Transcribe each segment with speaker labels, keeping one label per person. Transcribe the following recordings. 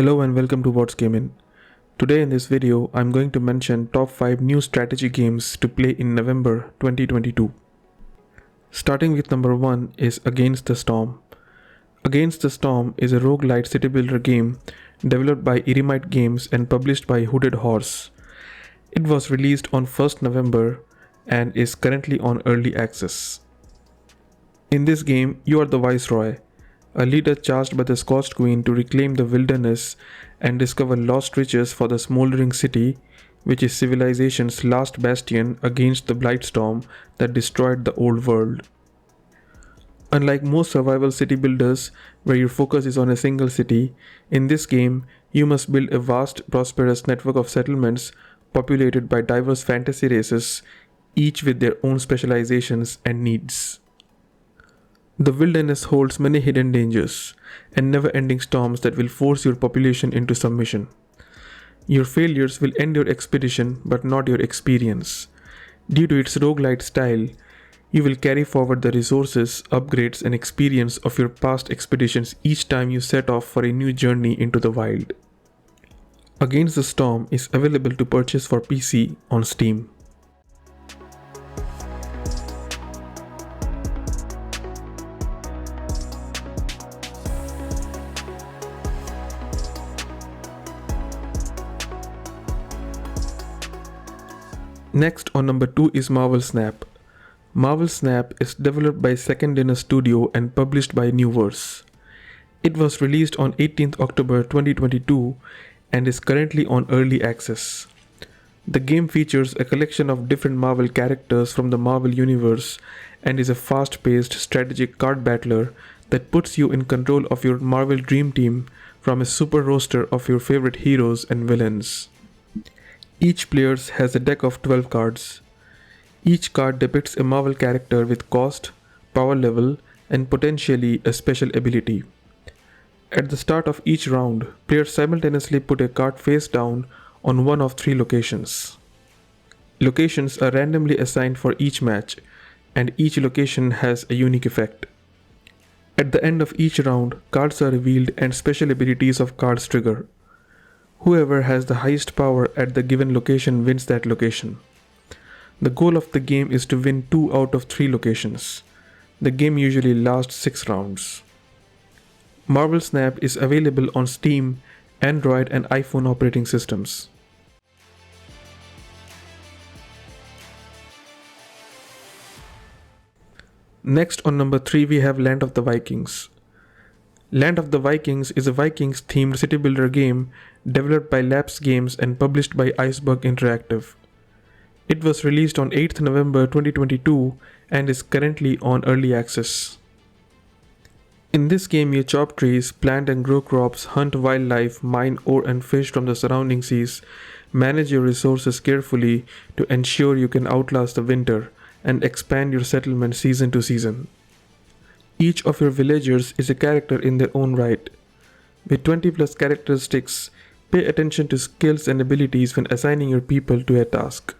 Speaker 1: Hello and welcome to What's Gaming. Today in this video, I'm going to mention top 5 new strategy games to play in November 2022. Starting with number 1 is Against the Storm. Against the Storm is a roguelite city builder game developed by Eremite Games and published by Hooded Horse. It was released on 1st November and is currently on early access. In this game, you are the Viceroy, a leader charged by the Scotch Queen to reclaim the wilderness and discover lost riches for the smoldering city, which is civilization's last bastion against the Blightstorm that destroyed the old world. Unlike most survival city builders, where your focus is on a single city, in this game, you must build a vast, prosperous network of settlements populated by diverse fantasy races, each with their own specializations and needs. The wilderness holds many hidden dangers and never-ending storms that will force your population into submission. Your failures will end your expedition but not your experience. Due to its roguelite style, you will carry forward the resources, upgrades and experience of your past expeditions each time you set off for a new journey into the wild. Against the Storm is available to purchase for PC on Steam. Next on number 2 is Marvel Snap. Marvel Snap is developed by Second Dinner Studio and published by Newverse. It was released on 18th October 2022 and is currently on early access. The game features a collection of different Marvel characters from the Marvel Universe and is a fast-paced strategic card battler that puts you in control of your Marvel Dream Team from a super roster of your favorite heroes and villains. Each player has a deck of 12 cards. Each card depicts a Marvel character with cost, power level, and potentially a special ability. At the start of each round, players simultaneously put a card face down on one of 3 locations. Locations are randomly assigned for each match, and each location has a unique effect. At the end of each round, cards are revealed and special abilities of cards trigger. Whoever has the highest power at the given location wins that location. The goal of the game is to win 2 out of 3 locations. The game usually lasts 6 rounds. Marvel Snap is available on Steam, Android and iPhone operating systems. Next on number 3 we have Land of the Vikings. Land of the Vikings is a Vikings themed city builder game developed by Lapse Games and published by Iceberg Interactive. It was released on 8th November 2022 and is currently on early access. In this game you chop trees, plant and grow crops, hunt wildlife, mine ore and fish from the surrounding seas, manage your resources carefully to ensure you can outlast the winter, and expand your settlement season to season. Each of your villagers is a character in their own right. With 20 plus characteristics, pay attention to skills and abilities when assigning your people to a task.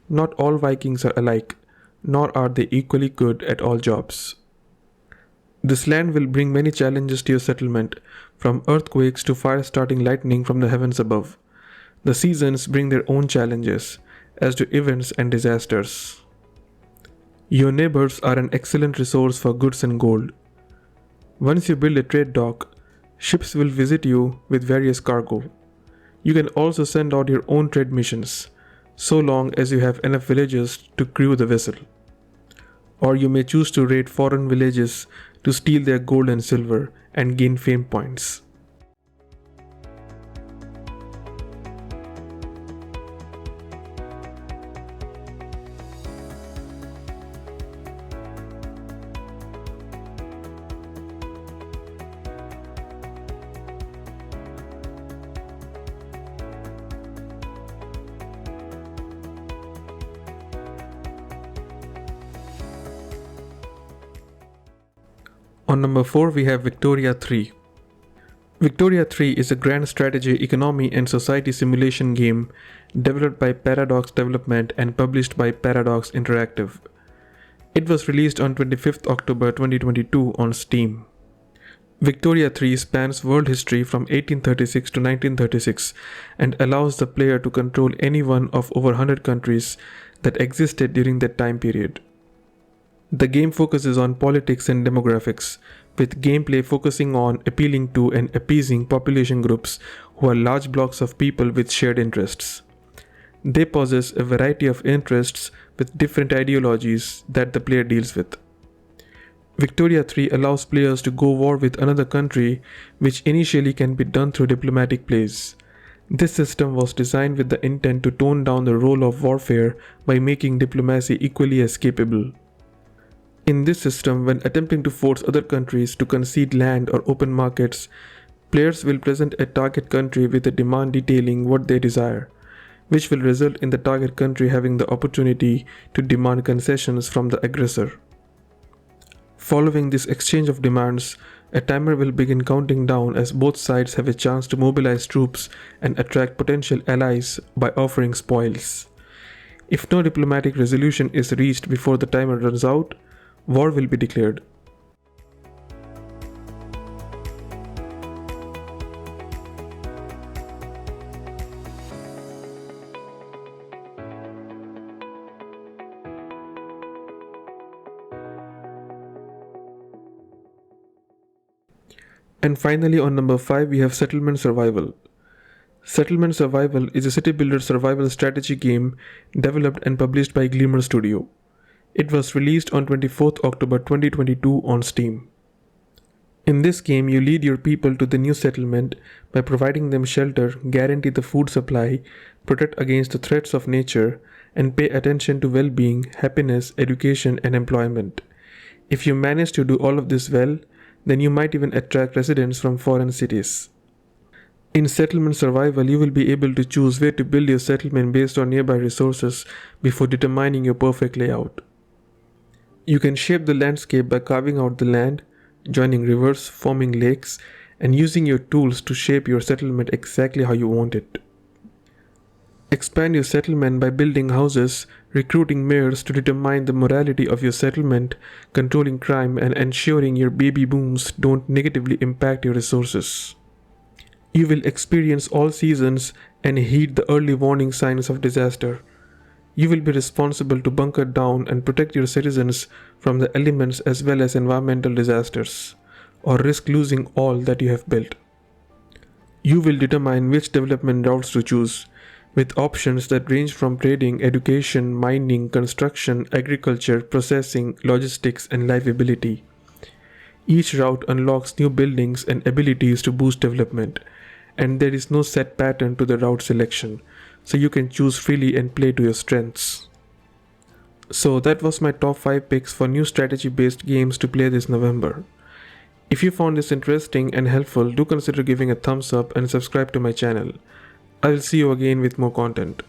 Speaker 1: Not all Vikings are alike, nor are they equally good at all jobs. This land will bring many challenges to your settlement, from earthquakes to fire-starting lightning from the heavens above. The seasons bring their own challenges, as do events and disasters. Your neighbors are an excellent resource for goods and gold. Once you build a trade dock, ships will visit you with various cargo. You can also send out your own trade missions, so long as you have enough villagers to crew the vessel. Or you may choose to raid foreign villages to steal their gold and silver and gain fame points. On number 4 we have Victoria 3. Victoria 3 is a grand strategy, economy and society simulation game developed by Paradox Development and published by Paradox Interactive. It was released on 25th October 2022 on Steam. Victoria 3 spans world history from 1836 to 1936 and allows the player to control any one of over 100 countries that existed during that time period. The game focuses on politics and demographics, with gameplay focusing on appealing to and appeasing population groups who are large blocks of people with shared interests. They possess a variety of interests with different ideologies that the player deals with. Victoria 3 allows players to go war with another country, which initially can be done through diplomatic plays. This system was designed with the intent to tone down the role of warfare by making diplomacy equally as capable. In this system, when attempting to force other countries to concede land or open markets, players will present a target country with a demand detailing what they desire, which will result in the target country having the opportunity to demand concessions from the aggressor. Following this exchange of demands, a timer will begin counting down as both sides have a chance to mobilize troops and attract potential allies by offering spoils. If no diplomatic resolution is reached before the timer runs out, war will be declared. And finally, on number 5, we have Settlement Survival. Settlement Survival is a city builder survival strategy game developed and published by Glimmer Studio. It was released on 24th October 2022 on Steam. In this game, you lead your people to the new settlement by providing them shelter, guarantee the food supply, protect against the threats of nature, and pay attention to well-being, happiness, education, and employment. If you manage to do all of this well, then you might even attract residents from foreign cities. In Settlement Survival, you will be able to choose where to build your settlement based on nearby resources before determining your perfect layout. You can shape the landscape by carving out the land, joining rivers, forming lakes, and using your tools to shape your settlement exactly how you want it. Expand your settlement by building houses, recruiting mayors to determine the morality of your settlement, controlling crime, and ensuring your baby booms don't negatively impact your resources. You will experience all seasons and heed the early warning signs of disaster. You will be responsible to bunker down and protect your citizens from the elements as well as environmental disasters, or risk losing all that you have built. You will determine which development routes to choose, with options that range from trading, education, mining, construction, agriculture, processing, logistics, and livability. Each route unlocks new buildings and abilities to boost development, and there is no set pattern to the route selection, so you can choose freely and play to your strengths. So that was my top 5 picks for new strategy-based games to play this November. If you found this interesting and helpful, do consider giving a thumbs up and subscribe to my channel. I will see you again with more content.